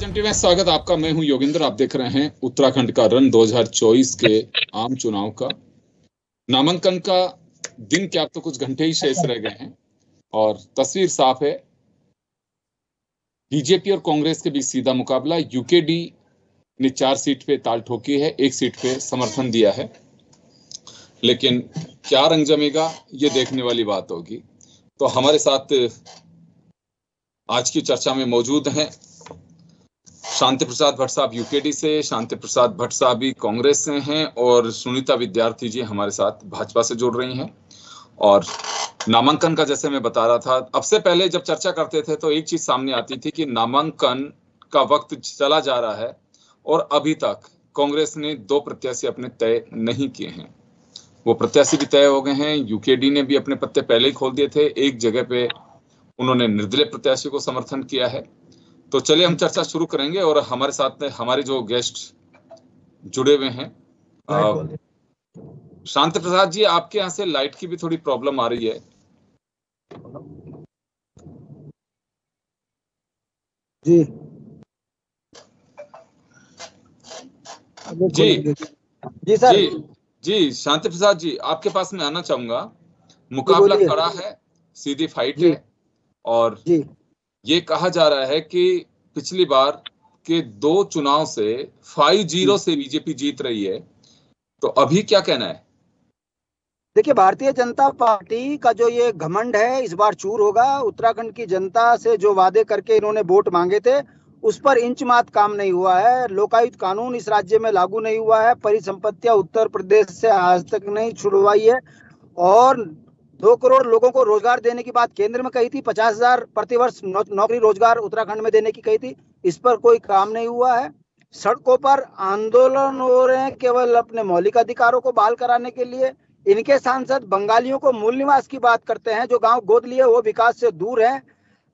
TV में स्वागत आपका। मैं हूं योगेंद्र। आप देख रहे हैं उत्तराखंड का रण 2024 के आम चुनाव का। नामांकन का दिन क्या, अब तो कुछ घंटे ही शेष रह गए हैं और तस्वीर साफ है। बीजेपी और कांग्रेस के बीच सीधा मुकाबला। यूकेडी ने 4 सीट पे ताल ठोकी है, 1 सीट पे समर्थन दिया है, लेकिन क्या रंग जमेगा ये देखने वाली बात होगी। तो हमारे साथ आज की चर्चा में मौजूद हैं शांति प्रसाद भट्ट साहब यूकेडी से, शांति प्रसाद भट्ट साहब भी कांग्रेस से हैं और सुनीता विद्यार्थी जी हमारे साथ भाजपा से जुड़ रही हैं। और नामांकन का जैसे मैं बता रहा था, अब से पहले जब चर्चा करते थे तो एक चीज सामने आती थी कि नामांकन का वक्त चला जा रहा है और अभी तक कांग्रेस ने 2 प्रत्याशी अपने तय नहीं किए हैं। वो प्रत्याशी भी तय हो गए हैं। यूकेडी ने भी अपने पत्ते पहले ही खोल दिए थे। एक जगह पे उन्होंने निर्दलीय प्रत्याशी को समर्थन किया है। तो चलिए हम चर्चा शुरू करेंगे और हमारे साथ में हमारे जो गेस्ट जुड़े हुए हैं। शांति प्रसाद जी, आपके यहाँ से लाइट की भी थोड़ी प्रॉब्लम आ रही है। जी जी जी सर। जी शांति प्रसाद जी, आपके पास मैं आना चाहूंगा। मुकाबला कड़ा है, सीधी फाइट है और जी ये कहा जा रहा है कि पिछली बार के 2 चुनाव से 5-0 से बीजेपी जीत रही है। तो अभी क्या कहना है? देखिए, भारतीय जनता पार्टी का जो ये घमंड है इस बार चूर होगा। उत्तराखंड की जनता से जो वादे करके इन्होंने वोट मांगे थे उस पर इंच मात्र काम नहीं हुआ है। लोकायुक्त कानून इस राज्य में लागू नहीं हुआ है। परिसंपत्तियां उत्तर प्रदेश से आज तक नहीं छुड़वाई है और 2 करोड़ लोगों को रोजगार देने की बात केंद्र में कही थी। 50,000 प्रतिवर्ष नौकरी रोजगार उत्तराखंड में देने की कही थी। इस पर कोई काम नहीं हुआ है। सड़कों पर आंदोलन हो रहे हैं केवल अपने मौलिक अधिकारों को बहाल कराने के लिए। इनके सांसद बंगालियों को मूल निवास की बात करते हैं, जो गांव गोद लिए वो विकास से दूर है।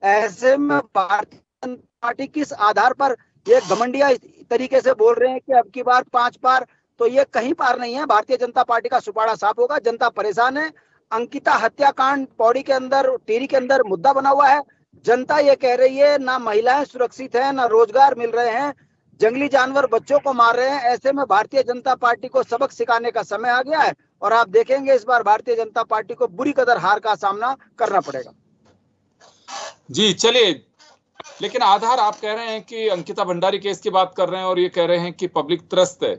ऐसे में भारतीय जनता पार्टी किस आधार पर ये घमंडिया तरीके से बोल रहे हैं कि अब की बार 5 पार, तो ये कहीं पार नहीं है। भारतीय जनता पार्टी का सुपाड़ा साफ होगा। जनता परेशान है। अंकिता हत्याकांड पौड़ी के अंदर, टिहरी के अंदर मुद्दा बना हुआ है। जनता ये कह रही है ना महिलाएं सुरक्षित हैं, ना रोजगार मिल रहे हैं, जंगली जानवर बच्चों को मार रहे हैं। ऐसे में भारतीय जनता पार्टी को सबक सिखाने का समय आ गया है और आप देखेंगे इस बार भारतीय जनता पार्टी को बुरी कदर हार का सामना करना पड़ेगा। जी चलिए, लेकिन आधार आप कह रहे हैं कि अंकिता भंडारी केस की बात कर रहे हैं और ये कह रहे हैं कि पब्लिक त्रस्त है,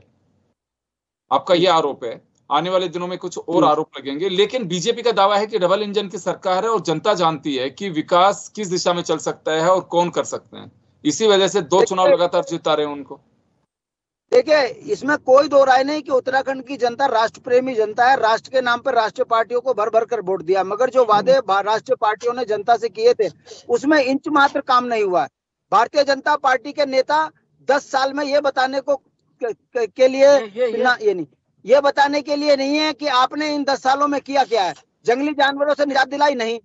आपका ये आरोप है। आने वाले दिनों में कुछ और आरोप लगेंगे, लेकिन बीजेपी का दावा है कि डबल इंजन की सरकार है और जनता जानती है कि विकास किस दिशा में चल सकता है और कौन कर सकते हैं। इसी वजह से 2 चुनाव लगातार जिता रहे हैं उनको। देखिए, इसमें कोई दो राय नहीं कि उत्तराखंड की जनता राष्ट्र प्रेमी जनता है। राष्ट्र के नाम पर राष्ट्रीय पार्टियों को भर भर कर वोट दिया, मगर जो वादे राष्ट्रीय पार्टियों ने जनता से किए थे उसमें इंच मात्र काम नहीं हुआ है। भारतीय जनता पार्टी के नेता 10 साल में ये बताने को के लिए ये बताने के लिए नहीं है कि आपने इन 10 सालों में किया क्या है। जंगली जानवरों से निजात दिलाई नहीं,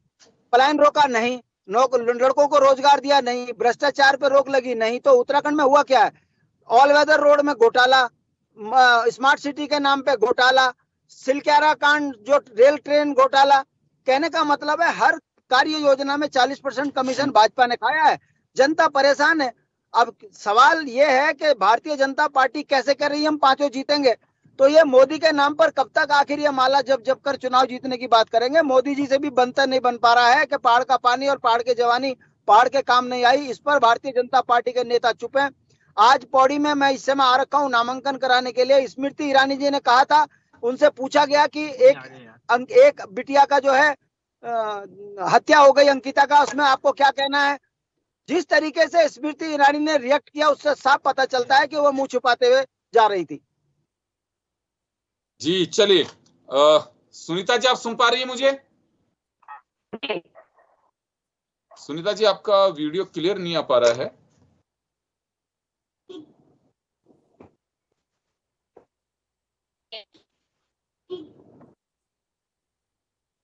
पलायन रोका नहीं, लड़कों को रोजगार दिया नहीं, भ्रष्टाचार पर रोक लगी नहीं। तो उत्तराखंड में हुआ क्या है? ऑल वेदर रोड में घोटाला, स्मार्ट सिटी के नाम पे घोटाला, सिलक्यारा कांड, जो रेल ट्रेन घोटाला। कहने का मतलब है हर कार्य योजना में 40% कमीशन भाजपा ने खाया है। जनता परेशान है। अब सवाल यह है कि भारतीय जनता पार्टी कैसे कर रही है हम 5 जीतेंगे। तो ये मोदी के नाम पर कब तक आखिर ये माला जब जब कर चुनाव जीतने की बात करेंगे? मोदी जी से भी बनता नहीं बन पा रहा है कि पहाड़ का पानी और पहाड़ की जवानी पहाड़ के काम नहीं आई। इस पर भारतीय जनता पार्टी के नेता चुप हैं। आज पौड़ी में मैं इस समय आ रखा हूँ नामांकन कराने के लिए। स्मृति ईरानी जी ने कहा था, उनसे पूछा गया कि एक बिटिया का जो है हत्या हो गई अंकिता का, उसमें आपको क्या कहना है? जिस तरीके से स्मृति ईरानी ने रिएक्ट किया उससे साफ पता चलता है कि वो मुंह छुपाते हुए जा रही थी। जी चलिए, सुनीता जी आप सुन पा रही है मुझे? सुनीता जी, आपका वीडियो क्लियर नहीं आ पा रहा है।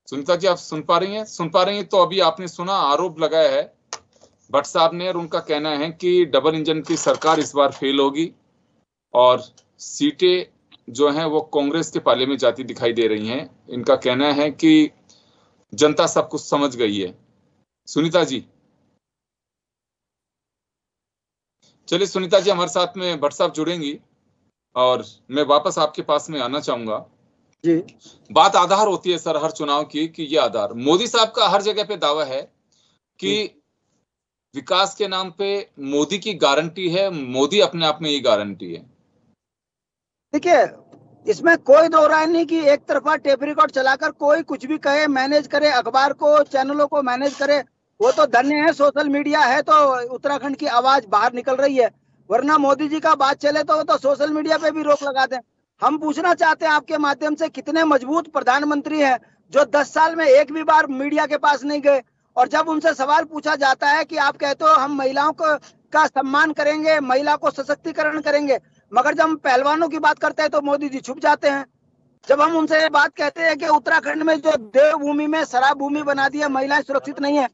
सुनीता जी आप सुन पा रही हैं? सुन पा रही हैं तो अभी आपने सुना, आरोप लगाया है भट्ट साहब ने और उनका कहना है कि डबल इंजन की सरकार इस बार फेल होगी और सीटें जो हैं वो कांग्रेस के पाले में जाती दिखाई दे रही हैं। इनका कहना है कि जनता सब कुछ समझ गई है। सुनीता जी, चलिए सुनीता जी हमारे साथ में भट्ट साहब जुड़ेंगी और मैं वापस आपके पास में आना चाहूंगा जी। बात आधार होती है सर हर चुनाव की कि ये आधार मोदी साहब का हर जगह पे दावा है कि विकास के नाम पे मोदी की गारंटी है, मोदी अपने आप में ये गारंटी है। देखिए इसमें कोई दो राय नहीं कि एक तरफा टेप रिकॉर्ड चलाकर कोई कुछ भी कहे, मैनेज करे, अखबार को चैनलों को मैनेज करे, वो तो धन्य है। सोशल मीडिया है तो उत्तराखंड की आवाज बाहर निकल रही है, वरना मोदी जी का बात चले तो सोशल मीडिया पे भी रोक लगा दें। हम पूछना चाहते हैं आपके माध्यम से, कितने मजबूत प्रधानमंत्री हैं जो 10 साल में एक भी बार मीडिया के पास नहीं गए, और जब उनसे सवाल पूछा जाता है कि आप कहते हो हम महिलाओं का सम्मान करेंगे, महिला को सशक्तिकरण करेंगे, मगर जब हम पहलवानों की बात करते हैं तो मोदी जी छुप जाते हैं। जब हम उनसे ये बात कहते हैं कि उत्तराखंड में जो देवभूमि में शराब भूमि बना दी है, महिलाएं सुरक्षित नहीं है,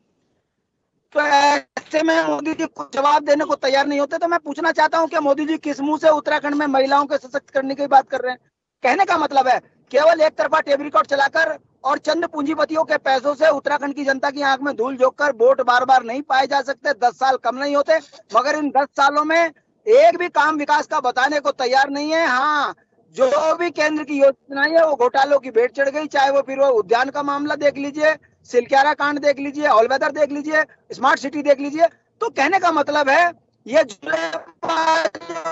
तो ऐसे में मोदी जी जवाब देने को तैयार नहीं होते। तो मैं पूछना चाहता हूं कि मोदी जी किस मुंह से उत्तराखंड में महिलाओं के सशक्त करने की बात कर रहे हैं। कहने का मतलब है केवल एक तरफा टेप रिकॉर्ड चलाकर और चंद पूंजीपतियों के पैसों से उत्तराखंड की जनता की आंख में धूल झोंककर वोट बार बार नहीं पाए जा सकते। 10 साल कम नहीं होते, मगर इन 10 सालों में एक भी काम विकास का बताने को तैयार नहीं है। हाँ, जो भी केंद्र की योजनाएं है वो घोटालों की भेंट चढ़ गई, चाहे वो फिर वो उद्यान का मामला देख लीजिए, सिलक्यारा कांड देख लीजिए, ऑल वेदर देख लीजिए, स्मार्ट सिटी देख लीजिए। तो कहने का मतलब है ये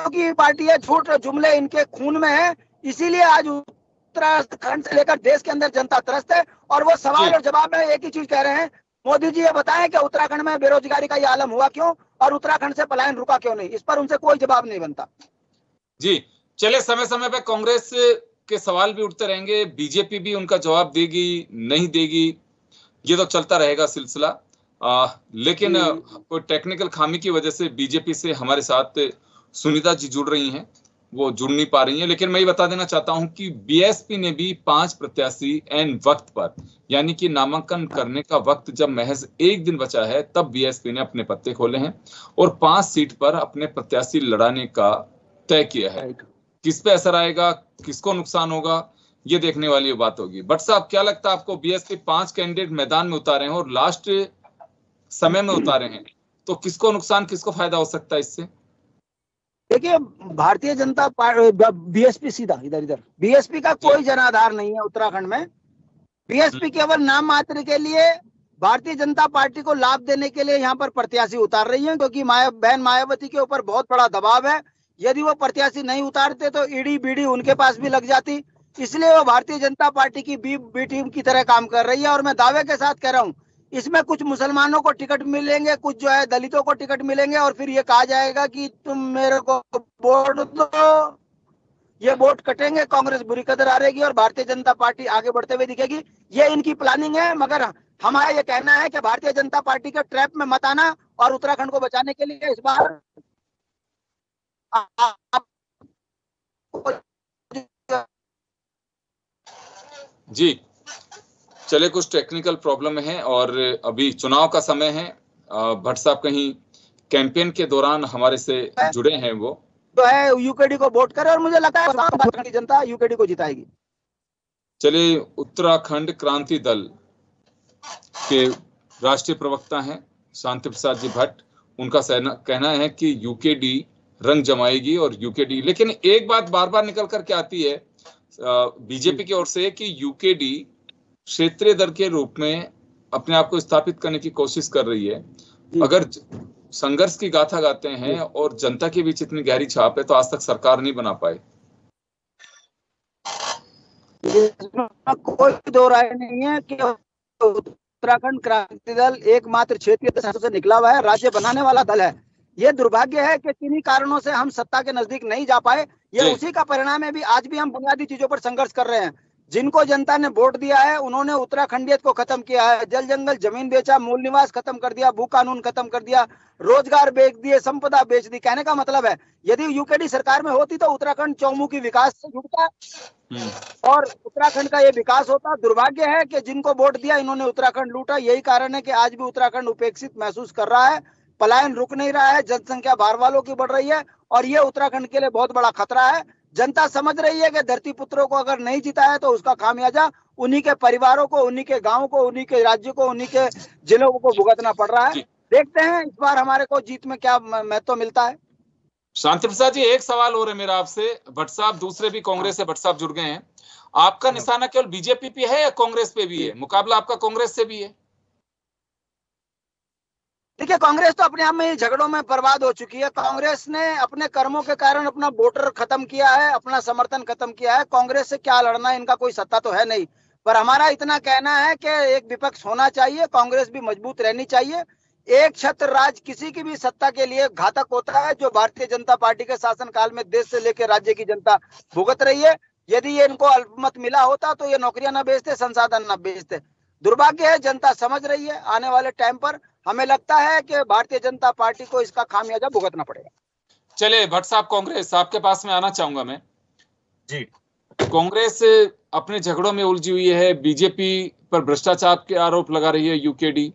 की पार्टी है, झूठ जुमले इनके खून में है, इसीलिए आज उत्तराखंड से लेकर देश के अंदर जनता त्रस्त है। और वो सवाल और जवाब में एक ही चीज कह रहे हैं, मोदी जी ये बताएं कि उत्तराखंड में बेरोजगारी का ये आलम हुआ क्यों और उत्तराखंड से पलायन रुका क्यों नहीं। इस पर उनसे कोई जवाब नहीं बनता। जी चले, समय समय पे कांग्रेस के सवाल भी उठते रहेंगे, बीजेपी भी उनका जवाब देगी नहीं देगी, ये तो चलता रहेगा सिलसिला। लेकिन कोई टेक्निकल खामी की वजह से बीजेपी से हमारे साथ सुनीता जी जुड़ रही हैं, वो जुड़ नहीं पा रही हैं। लेकिन मैं ये बता देना चाहता हूं कि बीएसपी ने भी 5 प्रत्याशी एन वक्त पर, यानी कि नामांकन करने का वक्त जब महज 1 दिन बचा है, तब बीएसपी ने अपने पत्ते खोले हैं और 5 सीट पर अपने प्रत्याशी लड़ाने का तय किया है। किस पे असर आएगा, किसको नुकसान होगा, ये देखने वाली बात होगी। भट्ट साहब क्या लगता है आपको, बीएसपी 5 कैंडिडेट मैदान में उतारे हैं और लास्ट समय में उतारे हैं, तो किसको नुकसान किसको फायदा हो सकता है इससे? देखिए भारतीय जनता पार्टी, बीएसपी सीधा इधर बीएसपी का कोई जनाधार नहीं है उत्तराखंड में। बीएसपी केवल नाम मात्र के लिए भारतीय जनता पार्टी को लाभ देने के लिए यहाँ पर प्रत्याशी उतार रही है, क्योंकि बहन मायावती के ऊपर बहुत बड़ा दबाव है। यदि वो प्रत्याशी नहीं उतारते तो ईडी बीडी उनके पास भी लग जाती, इसलिए वो भारतीय जनता पार्टी की बी टीम की तरह काम कर रही है। और मैं दावे के साथ कह रहा हूँ, इसमें कुछ मुसलमानों को टिकट मिलेंगे, कुछ जो है दलितों को टिकट मिलेंगे, और फिर ये कहा जाएगा कि तुम मेरे को वोट दो, ये वोट कटेंगे, कांग्रेस बुरी कदर हारेगी और भारतीय जनता पार्टी आगे बढ़ते हुए दिखेगी। ये इनकी प्लानिंग है, मगर हमारा ये कहना है कि भारतीय जनता पार्टी के ट्रैप में मत आना, और उत्तराखंड को बचाने के लिए इस बार जी चले, कुछ टेक्निकल प्रॉब्लम है और अभी चुनाव का समय है। भट्ट साहब कहीं कैंपेन के दौरान हमारे से जुड़े हैं, वो तो है यूकेडी को वोट करे और मुझे लगता है जनता यूकेडी को जिताएगी। चलिए, उत्तराखंड क्रांति दल के राष्ट्रीय प्रवक्ता हैं शांति प्रसाद जी भट्ट, उनका कहना है कि यूकेडी रंग जमाएगी और यूकेडी, लेकिन एक बात बार बार निकल करके आती है बीजेपी की ओर से कि यूकेडी क्षेत्रीय दल के रूप में अपने आप को स्थापित करने की कोशिश कर रही है। अगर संघर्ष की गाथा गाते हैं और जनता के बीच इतनी गहरी छाप है, तो आज तक सरकार नहीं बना पाए। कोई दो राय नहीं है कि उत्तराखंड क्रांति दल एकमात्र क्षेत्रीय शासन से निकला हुआ है, राज्य बनाने वाला दल है। ये दुर्भाग्य है कि किन्हीं कारणों से हम सत्ता के नजदीक नहीं जा पाए। ये उसी का परिणाम है। भी आज भी हम बुनियादी चीजों पर संघर्ष कर रहे हैं। जिनको जनता ने वोट दिया है उन्होंने उत्तराखंडियत को खत्म किया है, जल जंगल जमीन बेचा, मूल निवास खत्म कर दिया, भू कानून खत्म कर दिया, रोजगार बेच दिए, संपदा बेच दी। कहने का मतलब है यदि यूकेडी सरकार में होती तो उत्तराखंड चौमुखी विकास से जुड़ता और उत्तराखंड का ये विकास होता। दुर्भाग्य है कि जिनको वोट दिया इन्होंने उत्तराखंड लूटा। यही कारण है कि आज भी उत्तराखंड उपेक्षित महसूस कर रहा है, पलायन रुक नहीं रहा है, जनसंख्या बाहर वालों की बढ़ रही है और ये उत्तराखंड के लिए बहुत बड़ा खतरा है। जनता समझ रही है कि धरती पुत्रों को अगर नहीं जिताया तो उसका खामियाजा उन्हीं के परिवारों को, उन्हीं के गांव को, उन्हीं के राज्य को, उन्हीं के जिलों को भुगतना पड़ रहा है। देखते हैं इस बार हमारे को जीत में क्या महत्व मिलता है। शांति प्रसाद जी, एक सवाल और है मेरा आपसे। भट्ट साहब, दूसरे भी कांग्रेस से भट्ट साहब जुड़ गए हैं। आपका निशाना केवल बीजेपी पे है या कांग्रेस पे भी है? मुकाबला आपका कांग्रेस से भी है? देखिए, कांग्रेस तो अपने आप में झगड़ों में बर्बाद हो चुकी है। कांग्रेस ने अपने कर्मों के कारण अपना वोटर खत्म किया है, अपना समर्थन खत्म किया है। कांग्रेस से क्या लड़ना, इनका कोई सत्ता तो है नहीं। पर हमारा इतना कहना है कि एक विपक्ष होना चाहिए, कांग्रेस भी मजबूत रहनी चाहिए। एक छत्र राज किसी की भी सत्ता के लिए घातक होता है, जो भारतीय जनता पार्टी के शासनकाल में देश से लेकर राज्य की जनता भुगत रही है। यदि ये इनको अल्पमत मिला होता तो ये नौकरियां न बेचते, संसाधन न बेचते। दुर्भाग्य है, जनता समझ रही है। आने वाले टाइम पर हमें लगता है कि भारतीय जनता पार्टी को इसका खामियाजा भुगतना पड़ेगा। चले भट्ट साहब, कांग्रेस आपके पास में आना चाहूंगा मैं जी। कांग्रेस अपने झगड़ों में उलझी हुई है, बीजेपी पर भ्रष्टाचार के आरोप लगा रही है यूकेडी।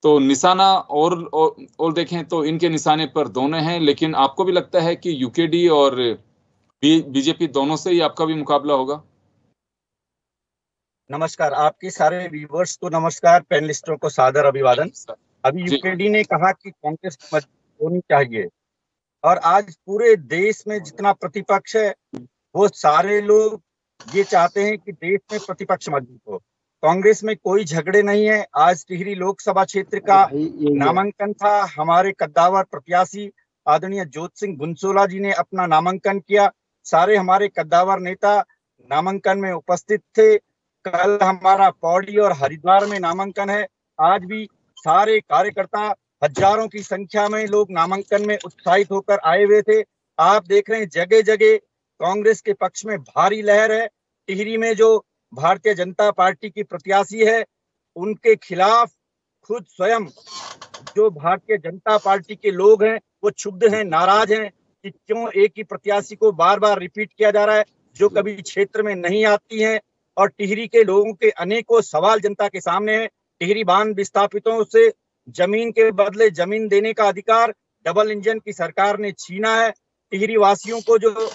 तो निशाना और देखें तो इनके निशाने पर दोनों हैं, लेकिन आपको भी लगता है कि यूकेडी और बीजेपी दोनों से ही आपका भी मुकाबला होगा? नमस्कार, आपके सारे व्यूवर्स को नमस्कार, पैनलिस्टों को सादर अभिवादन। अभी यूकेडी ने कहा कि कांग्रेस मजबूत होनी चाहिए, और आज पूरे देश में जितना प्रतिपक्ष है वो सारे लोग ये चाहते हैं कि देश में प्रतिपक्ष मजबूत हो। कांग्रेस में कोई झगड़े नहीं है। आज टिहरी लोकसभा क्षेत्र का नामांकन था। हमारे कद्दावर प्रत्याशी आदरणीय ज्योति सिंह बुंसोला जी ने अपना नामांकन किया। सारे हमारे कद्दावर नेता नामांकन में उपस्थित थे। कल हमारा पौड़ी और हरिद्वार में नामांकन है। आज भी सारे कार्यकर्ता हजारों की संख्या में लोग नामांकन में उत्साहित होकर आए हुए थे। आप देख रहे हैं जगह जगह कांग्रेस के पक्ष में भारी लहर है। टिहरी में जो भारतीय जनता पार्टी की प्रत्याशी है, उनके खिलाफ खुद स्वयं जो भारतीय जनता पार्टी के लोग हैं वो क्षुब्ध हैं, नाराज हैं कि क्यों एक ही प्रत्याशी को बार बार रिपीट किया जा रहा है, जो कभी क्षेत्र में नहीं आती हैं। और टिहरी के लोगों के अनेकों सवाल जनता के सामने है। टिहरी बांध विस्थापितों से जमीन के बदले जमीन देने का अधिकार डबल इंजन की सरकार ने छीना है। टिहरी वासियों को जो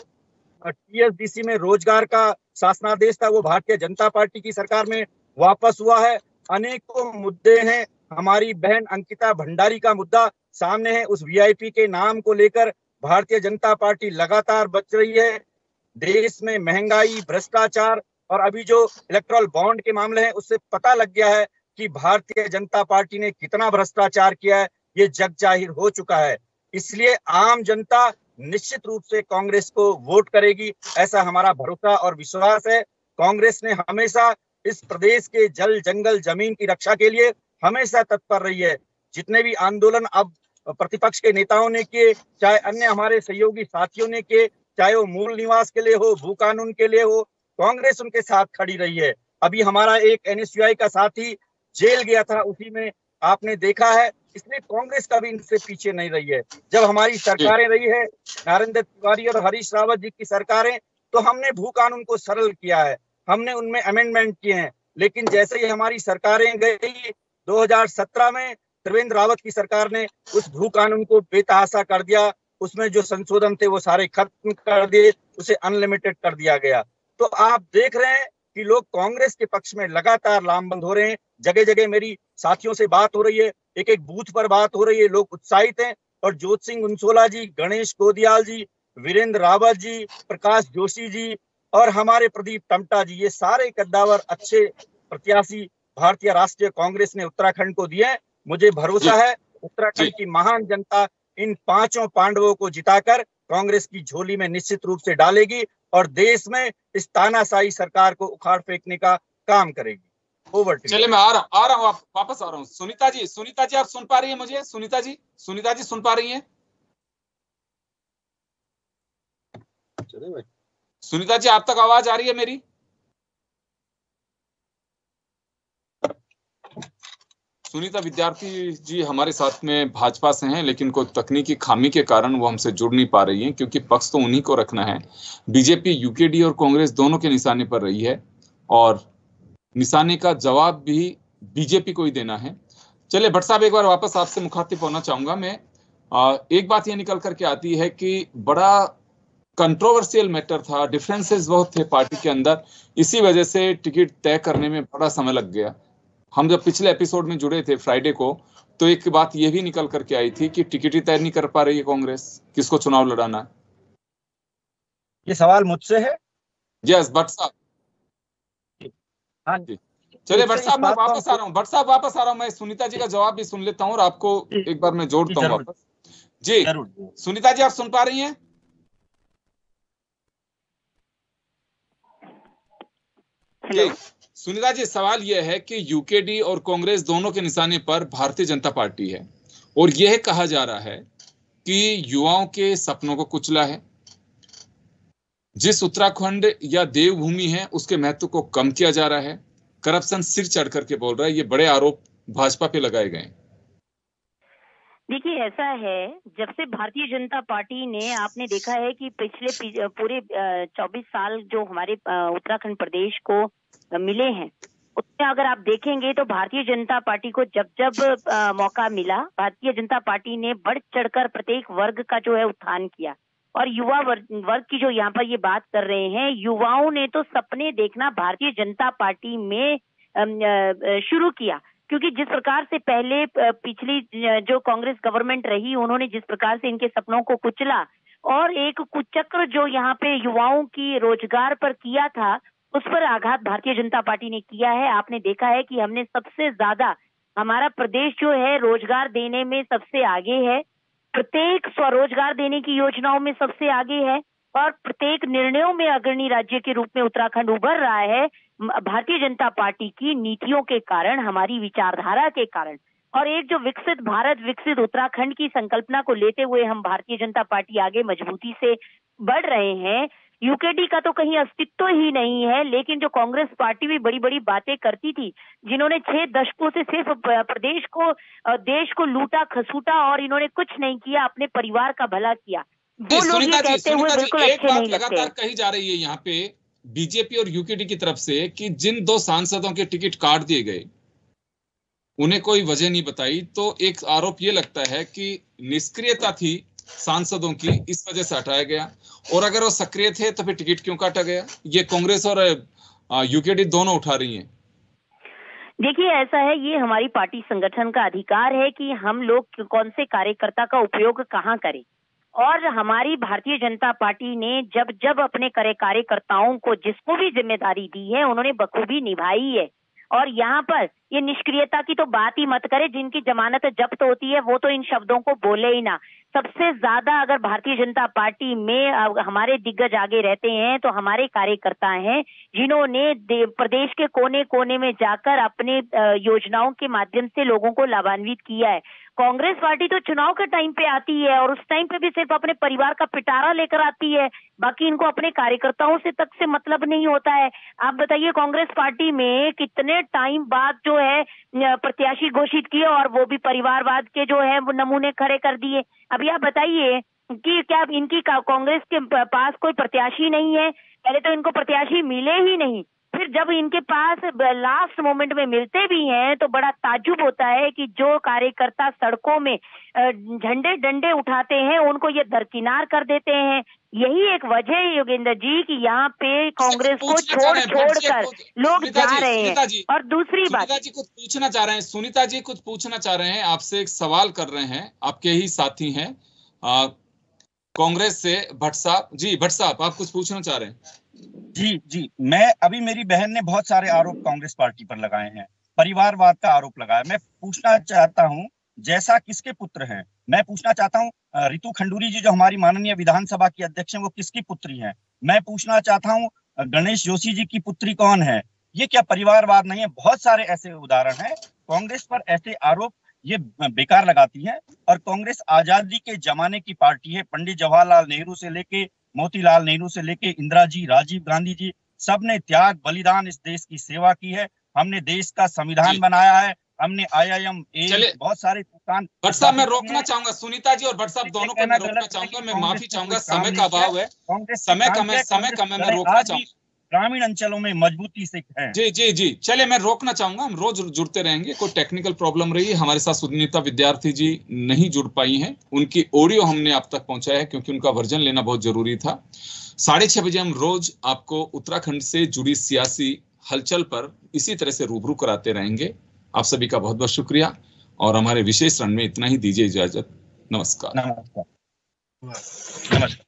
टीएसडीसी में रोजगार का शासनादेश था वो भारतीय जनता पार्टी की सरकार में वापस हुआ है। अनेकों मुद्दे हैं। हमारी बहन अंकिता भंडारी का मुद्दा सामने है। उस वीआईपी के नाम को लेकर भारतीय जनता पार्टी लगातार बच रही है। देश में महंगाई, भ्रष्टाचार और अभी जो इलेक्ट्रल बॉन्ड के मामले हैं, उससे पता लग गया है कि भारतीय जनता पार्टी ने कितना भ्रष्टाचार किया है। ये जग जाहिर हो चुका है। इसलिए आम जनता निश्चित रूप से कांग्रेस को वोट करेगी, ऐसा हमारा भरोसा और विश्वास है। कांग्रेस ने हमेशा इस प्रदेश के जल, जंगल, जमीन की रक्षा के लिए हमेशा तत्पर रही है। जितने भी आंदोलन अब प्रतिपक्ष के नेताओं ने किए, चाहे अन्य हमारे सहयोगी साथियों ने किए, चाहे वो मूल निवास के लिए हो, भू कानून के लिए हो, कांग्रेस उनके साथ खड़ी रही है। अभी हमारा एक एनएसयूआई का साथी जेल गया था, उसी में आपने देखा है। इसलिए कांग्रेस कभी इनसे पीछे नहीं रही है। जब हमारी सरकारें रही है, नरेंद्र तिवारी और हरीश रावत जी की सरकारें, तो हमने भू कानून को सरल किया है, हमने उनमें अमेंडमेंट किए हैं। लेकिन जैसे ही हमारी सरकारें गई, 2017 में त्रिवेंद्र रावत की सरकार ने उस भू कानून को बेतहाशा कर दिया। उसमें जो संशोधन थे वो सारे खत्म कर दिए, उसे अनलिमिटेड कर दिया गया। तो आप देख रहे हैं कि लोग कांग्रेस के पक्ष में लगातार लामबंद हो रहे हैं। जगह जगह मेरी साथियों से बात हो रही है, एक एक बूथ पर बात हो रही है, लोग उत्साहित हैं। और ज्योति सिंह बुंसोला जी, गणेश गोदियाल जी, वीरेंद्र रावत जी, प्रकाश जोशी जी और हमारे प्रदीप टमटा जी, ये सारे कद्दावर अच्छे प्रत्याशी भारतीय राष्ट्रीय कांग्रेस ने उत्तराखंड को दिए। मुझे भरोसा है उत्तराखंड की महान जनता इन पांचों पांडवों को जिताकर कांग्रेस की झोली में निश्चित रूप से डालेगी और देश में इस तानाशाही सरकार को उखाड़ फेंकने का काम करेगी। ओवर। चलिए, मैं आ रहा हूँ, वापस आ रहा हूँ। सुनीता जी आप सुन पा रही हैं मुझे? सुनीता जी सुन पा रही हैं? सुनीता जी, आप तक आवाज आ रही है मेरी? सुनीता विद्यार्थी जी हमारे साथ में भाजपा से हैं, लेकिन कोई तकनीकी खामी के कारण वो हमसे जुड़ नहीं पा रही हैं, क्योंकि पक्ष तो उन्हीं को रखना है। बीजेपी, यूकेडी और कांग्रेस दोनों के निशाने पर रही है और निशाने का जवाब भी बीजेपी को ही देना है। चलिए भट्ट साहब, एक बार वापस आपसे मुखातिब होना चाहूंगा मैं। एक बात ये निकल करके आती है कि बड़ा कंट्रोवर्शियल मैटर था, डिफरेंसेस बहुत थे पार्टी के अंदर, इसी वजह से टिकट तय करने में बड़ा समय लग गया। हम जब पिछले एपिसोड में जुड़े थे फ्राइडे को, तो एक बात ये भी निकल करके आई थी कि टिकट ही तय नहीं कर पा रही है कांग्रेस, किसको चुनाव लड़ाना है। ये सवाल मुझसे है? यस भट्ट साहब। हाँ जी, चलिए भट्ट साहब मैं वापस आ रहा हूँ, भट्ट साहब वापस आ रहा हूँ, मैं सुनीता जी का जवाब भी सुन लेता हूँ और आपको एक बार मैं जोड़ता हूँ वापस। जी सुनीता जी, आप सुन पा रही हैं? जी सुनीता जी, सवाल यह है कि यूकेडी और कांग्रेस दोनों के निशाने पर भारतीय जनता पार्टी है और यह कहा जा रहा है कि युवाओं के सपनों को कुचला है, जिस उत्तराखंड या देवभूमि है उसके महत्व को कम किया जा रहा है, करप्शन सिर चढ़ करके बोल रहा है। ये बड़े आरोप भाजपा पे लगाए गए। देखिए ऐसा है, जब से भारतीय जनता पार्टी ने, आपने देखा है कि पिछले पूरे 24 साल जो हमारे उत्तराखंड प्रदेश को मिले हैं, उसमें अगर आप देखेंगे तो भारतीय जनता पार्टी को जब जब मौका मिला, भारतीय जनता पार्टी ने बढ़ चढ़कर प्रत्येक वर्ग का जो है उत्थान किया। और युवा वर्ग की जो यहाँ पर ये बात कर रहे हैं, युवाओं ने तो सपने देखना भारतीय जनता पार्टी में शुरू किया, क्योंकि जिस प्रकार से पहले पिछली जो कांग्रेस गवर्नमेंट रही, उन्होंने जिस प्रकार से इनके सपनों को कुचला और एक कुचक्र जो यहाँ पे युवाओं की रोजगार पर किया था, उस पर आघात भारतीय जनता पार्टी ने किया है। आपने देखा है कि हमने सबसे ज्यादा, हमारा प्रदेश जो है रोजगार देने में सबसे आगे है, प्रत्येक स्वरोजगार देने की योजनाओं में सबसे आगे है और प्रत्येक निर्णयों में अग्रणी राज्य के रूप में उत्तराखंड उभर रहा है, भारतीय जनता पार्टी की नीतियों के कारण, हमारी विचारधारा के कारण। और एक जो विकसित भारत, विकसित उत्तराखंड की संकल्पना को लेते हुए हम भारतीय जनता पार्टी आगे मजबूती से बढ़ रहे हैं। यूकेडी का तो कहीं अस्तित्व ही नहीं है, लेकिन जो कांग्रेस पार्टी भी बड़ी बड़ी बातें करती थी, जिन्होंने 6 दशकों से सिर्फ प्रदेश को, देश को लूटा खसूटा और इन्होंने कुछ नहीं किया, अपने परिवार का भला किया, वो लोग ये कहते हुए बिल्कुल अच्छे नहीं लगते। लगातार कही जा रही है यहाँ पे बीजेपी और यूकेडी की तरफ से कि जिन 2 सांसदों के टिकट काट दिए गए, उन्हें कोई वजह नहीं बताई, तो एक आरोप ये लगता है कि निष्क्रियता थी सांसदों की, इस वजह से हटाया गया। और अगर वो सक्रिय थे तो फिर टिकट क्यों काटा गया? ये कांग्रेस और यूकेडी दोनों उठा रही हैं। देखिए ऐसा है, ये हमारी पार्टी संगठन का अधिकार है कि हम लोग कौन से कार्यकर्ता का उपयोग कहाँ करें, और हमारी भारतीय जनता पार्टी ने जब जब अपने कार्यकर्ताओं को जिसको भी जिम्मेदारी दी है, उन्होंने बखूबी निभाई है। और यहाँ पर ये निष्क्रियता की तो बात ही मत करें, जिनकी जमानत जब्त होती है वो तो इन शब्दों को बोले ही ना। सबसे ज्यादा अगर भारतीय जनता पार्टी में हमारे दिग्गज आगे रहते हैं तो हमारे कार्यकर्ता हैं, जिन्होंने प्रदेश के कोने कोने में जाकर अपने योजनाओं के माध्यम से लोगों को लाभान्वित किया है। कांग्रेस पार्टी तो चुनाव के टाइम पे आती है और उस टाइम पे भी सिर्फ अपने परिवार का पिटारा लेकर आती है, बाकी इनको अपने कार्यकर्ताओं से तक से मतलब नहीं होता है। आप बताइए, कांग्रेस पार्टी में कितने टाइम बाद जो है प्रत्याशी घोषित किए और वो भी परिवारवाद के जो है वो नमूने खड़े कर दिए। अभी आप बताइए कि क्या इनकी कांग्रेस के पास कोई प्रत्याशी नहीं है? पहले तो इनको प्रत्याशी मिले ही नहीं, फिर जब इनके पास लास्ट मोमेंट में मिलते भी हैं तो बड़ा ताज्जुब होता है कि जो कार्यकर्ता सड़कों में झंडे डंडे उठाते हैं उनको ये दरकिनार कर देते हैं। यही एक वजह है योगेंद्र जी कि यहाँ पे कांग्रेस को छोड़ कर लोग जा रहे हैं। और दूसरी बात, सुनीता जी कुछ पूछना चाह रहे हैं, सुनीता जी कुछ पूछना चाह रहे हैं आपसे, एक सवाल कर रहे हैं, आपके ही साथी हैं कांग्रेस से भट्ट साहब। जी भट्ट साहब, आप कुछ पूछना चाह रहे हैं? जी, मैं अभी, मेरी बहन ने बहुत सारे आरोप कांग्रेस पार्टी पर लगाए हैं, परिवारवाद का आरोप लगाया। मैं पूछना चाहता हूं, जैसा किसके पुत्र हैं? मैं पूछना चाहता हूं रितु खंडूरी जी जो हमारी माननीय विधानसभा की अध्यक्ष हैं, वो किसकी पुत्री हैं? मैं पूछना चाहता हूं गणेश जोशी जी की पुत्री कौन है? ये क्या परिवारवाद नहीं है? बहुत सारे ऐसे उदाहरण हैं। कांग्रेस पर ऐसे आरोप ये बेकार लगाती है। और कांग्रेस आजादी के जमाने की पार्टी है। पंडित जवाहरलाल नेहरू से लेके मोतीलाल नेहरू से लेके इंदिरा जी, राजीव गांधी जी, सबने त्याग बलिदान इस देश की सेवा की है। हमने देश का संविधान बनाया है, हमने IIM, बहुत सारे भट्ट साहब मैं रोकना चाहूंगा, सुनीता जी और भट्ट साहब दोनों को मैं रोकना चाहूंगा, मैं माफी चाहूंगा, समय का अभाव है, समय कम है, मैं रोकना चाहूंगा। ग्रामीण अंचलों में मजबूती से है। जी चलिए मैं रोकना चाहूंगा, हम रोज जुड़ते रहेंगे। कोई टेक्निकल प्रॉब्लम रही, हमारे साथ सुनीता विद्यार्थी जी नहीं जुड़ पाई हैं, उनकी ऑडियो हमने आप तक पहुंचाया है क्योंकि उनका वर्जन लेना बहुत जरूरी था। 6:30 बजे हम रोज आपको उत्तराखंड से जुड़ी सियासी हलचल पर इसी तरह से रूबरू कराते रहेंगे। आप सभी का बहुत बहुत शुक्रिया और हमारे विशेष रण में इतना ही, दीजिए इजाजत। नमस्कार। नमस्कार।